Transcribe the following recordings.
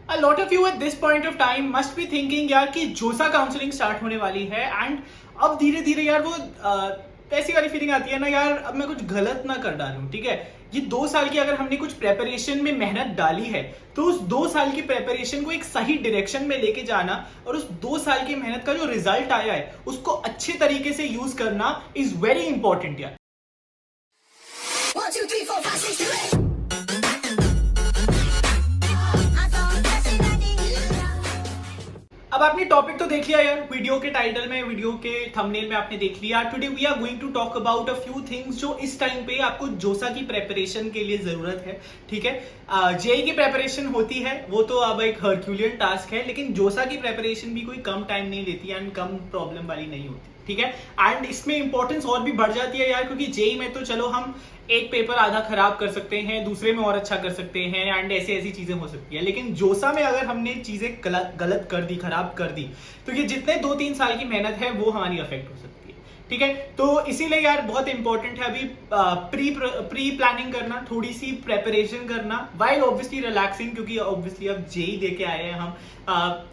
A lot of you at this point of time must be thinking यार कि जोसा counselling start होने वाली है एंड अब धीरे धीरे यार वो ऐसी वाली फीलिंग आती है ना यार, अब मैं कुछ गलत ना कर डालूं। ठीक है, ये 2 साल की अगर हमने कुछ प्रेपरेशन में मेहनत डाली है तो उस 2 साल की प्रेपरेशन को एक सही डायरेक्शन में लेके जाना और उस 2 साल की मेहनत का जो रिजल्ट आया है उसको अच्छे तरीके से यूज करना इज वेरी इंपॉर्टेंट यार। 1, 2, 3, 4, 5, 6, 7, 8. अब आपने टॉपिक तो देख लिया यार, वीडियो के टाइटल में, वीडियो के थंबनेल में आपने देख लिया। Today we are going to talk about a few things जो इस टाइम पे आपको जोसा की प्रेपरेशन के लिए जरूरत है। ठीक है, जेई की प्रेपरेशन होती है वो तो अब एक हरक्यूलियन टास्क है, लेकिन जोसा की प्रेपरेशन भी कोई कम टाइम नहीं लेती एंड कम प्रॉब्लम वाली नहीं होती। ठीक है, एंड इसमें इंपॉर्टेंस और भी बढ़ जाती है यार, क्योंकि जेई में तो चलो हम एक पेपर आधा खराब कर सकते हैं, दूसरे में और अच्छा कर सकते हैं एंड ऐसी चीजें हो सकती है, लेकिन जोसा में अगर हमने चीजें गलत कर दी, खराब कर दी, तो ये जितने 2-3 साल की मेहनत है वो हमारी अफेक्ट हो सकती है। ठीक है, तो इसीलिए यार बहुत इंपॉर्टेंट है अभी प्री प्लानिंग करना, थोड़ी सी प्रेपरेशन करना, वाइल ऑब्वियसली रिलैक्सिंग, क्योंकि ऑब्वियसली अब जेई दे के आए हैं हम,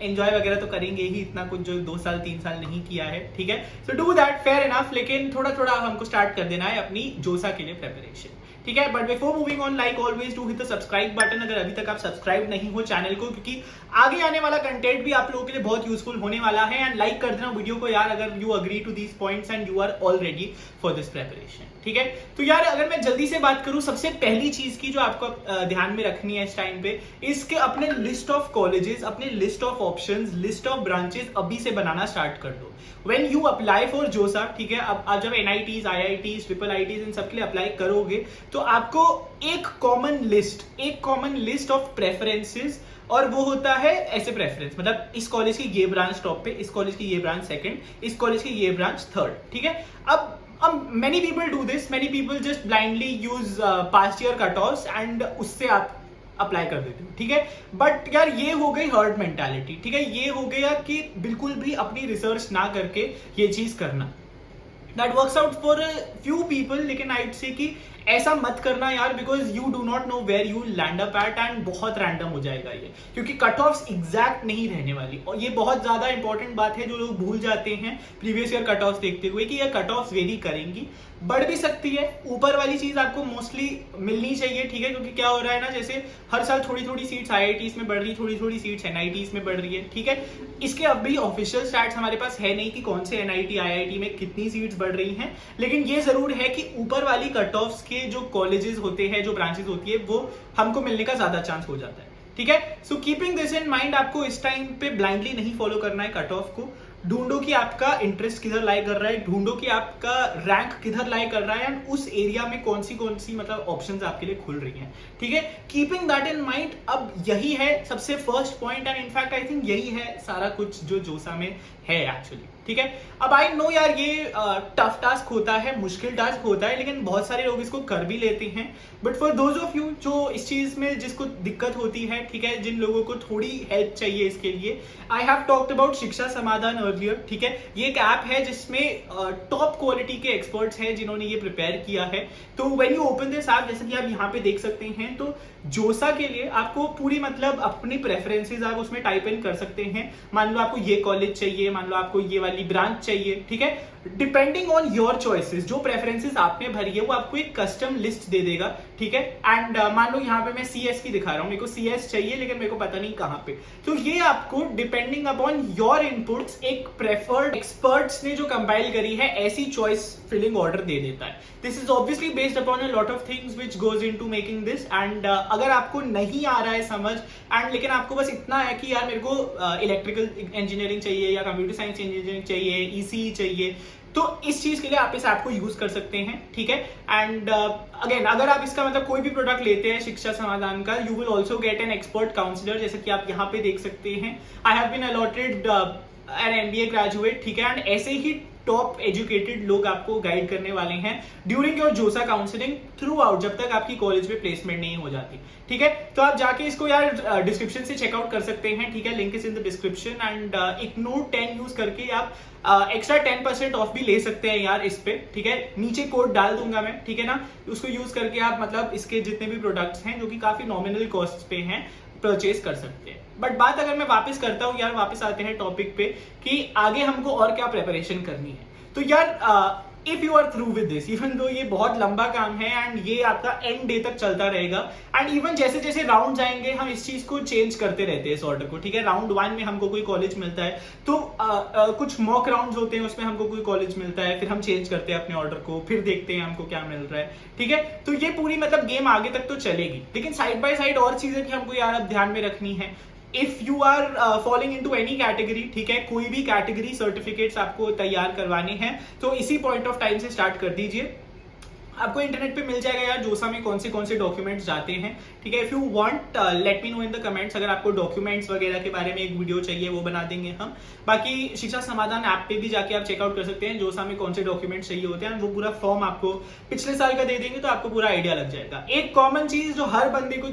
एंजॉय वगैरह तो करेंगे ही, इतना कुछ जो 2 साल 3 साल नहीं किया है। ठीक है, so do that, fair enough, लेकिन थोड़ा थोड़ा हमको स्टार्ट कर देना है अपनी जोसा के लिए प्रेपरेशन। ठीक है, but before moving on, like always do hit the subscribe button अगर अभी तक आप सब्सक्राइब नहीं हो चैनल को, क्योंकि आगे आने वाला कंटेंट भी आप लोगों के लिए बहुत यूजफुल होने वाला है। एंड लाइक कर देना वीडियो को यार अगर you agree to these points and you are all ready for this preparation. ठीक है, तो यार अगर मैं जल्दी से बात करूं, सबसे पहली चीज की जो आपको ध्यान में रखनी है इस टाइम पे, इसके अपने लिस्ट ऑफ कॉलेजेस, अपने list of options, list of branches अभी से बनाना स्टार्ट कर दो व्हेन यू अप्लाई फॉर जोसा। ठीक है, अब आप जब एनआईटीज, आईआईटीज, ट्रिपल आईटीज इन सबके लिए अप्लाई करोगे तो आपको एक कॉमन लिस्ट ऑफ प्रेफरेंसेस, और वो होता है ऐसे प्रेफरेंस, मतलब इस कॉलेज की ये ब्रांच टॉप पे, इस कॉलेज की ये ब्रांच सेकंड, इस कॉलेज की ये ब्रांच थर्ड। ठीक है, अब many people do this, many people just blindly use past year cutoffs and उससे आप अप्लाई कर देते हो। ठीक है, बट यार ये हो गई हर्ड मेंटालिटी। ठीक है, ये हो गया कि बिल्कुल भी अपनी रिसर्च ना करके ये चीज करना, that works out for few people, लेकिन आई वुड से कि ऐसा मत करना यार, because you do not know where you land up at end बहुत रैंडम हो जाएगा ये, क्योंकि कट ऑफ्स एग्जैक्ट नहीं रहने वाली। और ये बहुत ज्यादा इंपॉर्टेंट बात है जो लोग भूल जाते हैं प्रीवियस ईयर कट ऑफ्स देखते हुए, कि ये कट ऑफ्स वेरी करेंगी, बढ़ भी सकती है। ऊपर वाली चीज आपको मोस्टली मिलनी चाहिए। ठीक है, क्योंकि क्या हो रहा है ना, जैसे हर साल थोड़ी थोड़ी सीट्स आईआईटीज में बढ़ रही, थोड़ी थोड़ी सीट्स एनआईटीज में बढ़ रही है। ठीक है, इसके अब भी ऑफिशियल स्टैट्स हमारे पास है नहीं कि कौन से एनआईटी आईआईटी में कितनी सीट्स बढ़ रही हैं, लेकिन ये जरूर है कि ऊपर वाली कट ऑफ्स के जो कॉलेजेस होते हैं, जो ब्रांचेस होती है, वो हमको मिलने का ज्यादा चांस हो जाता है। ठीक है, so keeping this in mind, आपको इस टाइम पे ब्लाइंडली नहीं फॉलो करना है कट ऑफ को। ढूंढो कि आपका इंटरेस्ट किधर लाई कर रहा है, ढूंढो कि आपका रैंक किधर लाई कर रहा है एंड उस एरिया में कौन सी मतलब ऑप्शंस आपके लिए खुल रही हैं। ठीक है, कीपिंग दैट इन माइंड, अब यही है सबसे first point and in fact I think यही है सारा कुछ जो जोसा में है एक्चुअली। ठीक है, अब आई नो यार ये टफ टास्क होता है, मुश्किल टास्क होता है, लेकिन बहुत सारे लोग इसको कर भी लेते हैं। But for those of you जो इस चीज में जिसको दिक्कत होती है, ठीक है, जिन लोगों को थोड़ी हेल्प चाहिए इसके लिए, आई हैव टॉक्ड अबाउट शिक्षा समाधान अर्लियर। ठीक है, ये एक ऐप है जिसमें टॉप क्वालिटी के एक्सपर्ट्स हैं जिन्होंने ये प्रिपेयर किया है। तो when you open this app, जैसे कि आप यहाँ पे देख सकते हैं, तो जोसा के लिए आपको पूरी मतलब अपनी प्रेफरेंसेस आप उसमें टाइप इन कर सकते हैं। मान लो आपको ये कॉलेज चाहिए, मान लो आपको ये वाली ब्रांच चाहिए। ठीक है, डिपेंडिंग ऑन योर चॉइसेस, जो प्रेफरेंसेस आपने भरी है वो आपको एक कस्टम लिस्ट दे देगा। ठीक है, एंड मान लो यहाँ पे मैं सीएस की दिखा रहा हूँ, मेरे को सीएस चाहिए लेकिन मेरे को पता नहीं कहाँ पे, तो ये आपको डिपेंडिंग अपॉन योर इनपुट्स एक प्रेफर्ड एक्सपर्ट्स ने जो कंपाइल करी है ऐसी चॉइस फिलिंग ऑर्डर दे देता है। This is obviously based upon a lot of things which goes into making this, and अगर आपको नहीं आ रहा है समझ एंड लेकिन आपको बस इतना है कि यार मेरे को इलेक्ट्रिकल इंजीनियरिंग चाहिए या कंप्यूटर साइंस इंजीनियरिंग चाहिए, ईसीई चाहिए, तो इस चीज के लिए आप इस ऐप को यूज कर सकते हैं। ठीक है, एंड अगेन अगर आप इसका मतलब कोई भी प्रोडक्ट लेते हैं शिक्षा समाधान का, you will also get an expert counsellor, जैसे कि आप यहाँ पे देख सकते हैं। I have been allotted an MBA graduate. ठीक है, एंड ऐसे ही टॉप एजुकेटेड लोग आपको गाइड करने वाले हैं ड्यूरिंग योर जोसा काउंसलिंग थ्रू आउट, जब तक आपकी कॉलेज में प्लेसमेंट नहीं हो जाती। ठीक है, तो आप जाके इसको यार डिस्क्रिप्शन से चेकआउट कर सकते हैं। ठीक है, link is in the description, and ignore 10 use करके आप एक्स्ट्रा 10% ऑफ भी ले सकते हैं यार इस पे। ठीक है, नीचे कोड डाल दूंगा मैं, ठीक है ना, उसको यूज करके आप मतलब इसके जितने भी प्रोडक्ट्स हैं जो कि काफी नॉमिनल कॉस्ट पे हैं परचेज कर सकते हैं। बट बात अगर मैं वापस करता हूँ यार, वापस आते हैं टॉपिक पे कि आगे हमको और क्या प्रिपरेशन करनी है। तो यार if you are through with this, even though ये बहुत लंबा काम है एंड ये आपका एंड डे तक चलता रहेगा, एंड इवन जैसे जैसे राउंड आएंगे हम इस चीज को चेंज करते रहते हैं इस ऑर्डर को, ठीक है। राउंड 1 में हमको कोई कॉलेज मिलता है तो कुछ मॉक राउंड्स होते हैं, उसमें हमको कोई कॉलेज मिलता है, फिर हम चेंज करते हैं अपने ऑर्डर को, फिर देखते हैं हमको क्या मिल रहा है, ठीक है। तो ये पूरी मतलब गेम आगे तक तो चलेगी, लेकिन साइड बाय साइड और चीजें भी हमको यार अब ध्यान में रखनी है। If you are following into any category, ठीक है, कोई भी कैटेगरी सर्टिफिकेट्स आपको तैयार करवाने हैं तो इसी पॉइंट ऑफ टाइम से स्टार्ट कर दीजिए। आपको इंटरनेट पे मिल जाएगा यार जोसा में कौन से डॉक्यूमेंट्स जाते हैं, ठीक है। If you want let me know in the comments, अगर आपको डॉक्यूमेंट्स वगैरह के बारे में एक वीडियो चाहिए वो बना देंगे हम। बाकी शिक्षा समाधान ऐप पे भी जाके आप चेकआउट कर सकते हैं जोसा में कौन से डॉक्यूमेंट्स चाहिए होते हैं, वो पूरा फॉर्म आपको पिछले साल का दे देंगे तो आपको पूरा आइडिया लग जाएगा। एक कॉमन चीज जो हर बंदे को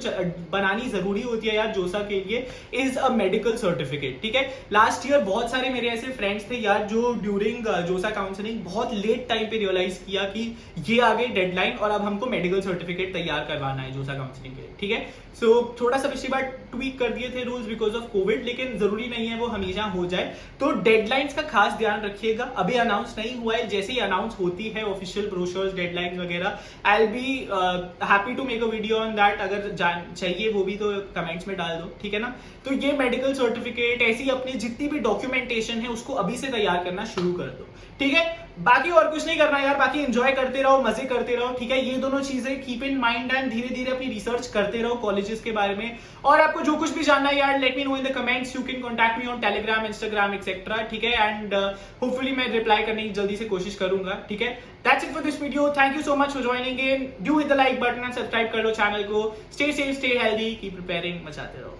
बनानी जरूरी होती है यार जोसा के लिए इज अ मेडिकल सर्टिफिकेट, ठीक है। लास्ट ईयर बहुत सारे मेरे ऐसे फ्रेंड्स थे यार जो ड्यूरिंग जोसा काउंसलिंग बहुत लेट टाइम पे रियलाइज किया कि ये आगे डेडलाइन और अब हमको मेडिकल सर्टिफिकेट तैयार करवाना है जोसा काउंसलिंग के लिए, ठीक है। सो थोड़ा सा पिछली बार ट्वीक कर दिए थे रूल्स बिकॉज ऑफ कोविड, लेकिन जरूरी नहीं है वो हमेशा हो जाए। तो डेडलाइंस का खास ध्यान रखिएगा, अभी अनाउंस नहीं हुआ है, जैसे ही अनाउंस होती है ऑफिशियल ब्रोशर्स डेडलाइंस वगैरह, I will be happy to make a video on that. अगर चाहिए वो भी तो कमेंट्स में डाल दो, ठीक है ना। तो ये मेडिकल सर्टिफिकेट ऐसी अपनी जितनी भी डॉक्यूमेंटेशन है उसको अभी से तैयार करना शुरू कर दो, ठीक है। बाकी और कुछ नहीं करना यार, बाकी एंजॉय करते रहो, मजे करते रहो, ठीक है। ये दोनों चीजें कीप इन माइंड एंड धीरे धीरे अपनी रिसर्च करते रहो कॉलेजेस के बारे में। और आपको जो कुछ भी जानना है यार let me know in the comments, you can contact me on Telegram, Instagram etcetera, ठीक है। एंड होपफुली मैं रिप्लाई करने की जल्दी से कोशिश करूंगा, ठीक है। That's it for this video, thank you so much for joining in, do hit the like button and subscribe कर लो चैनल को। Stay safe, stay healthy, keep preparing, मचाते रहो।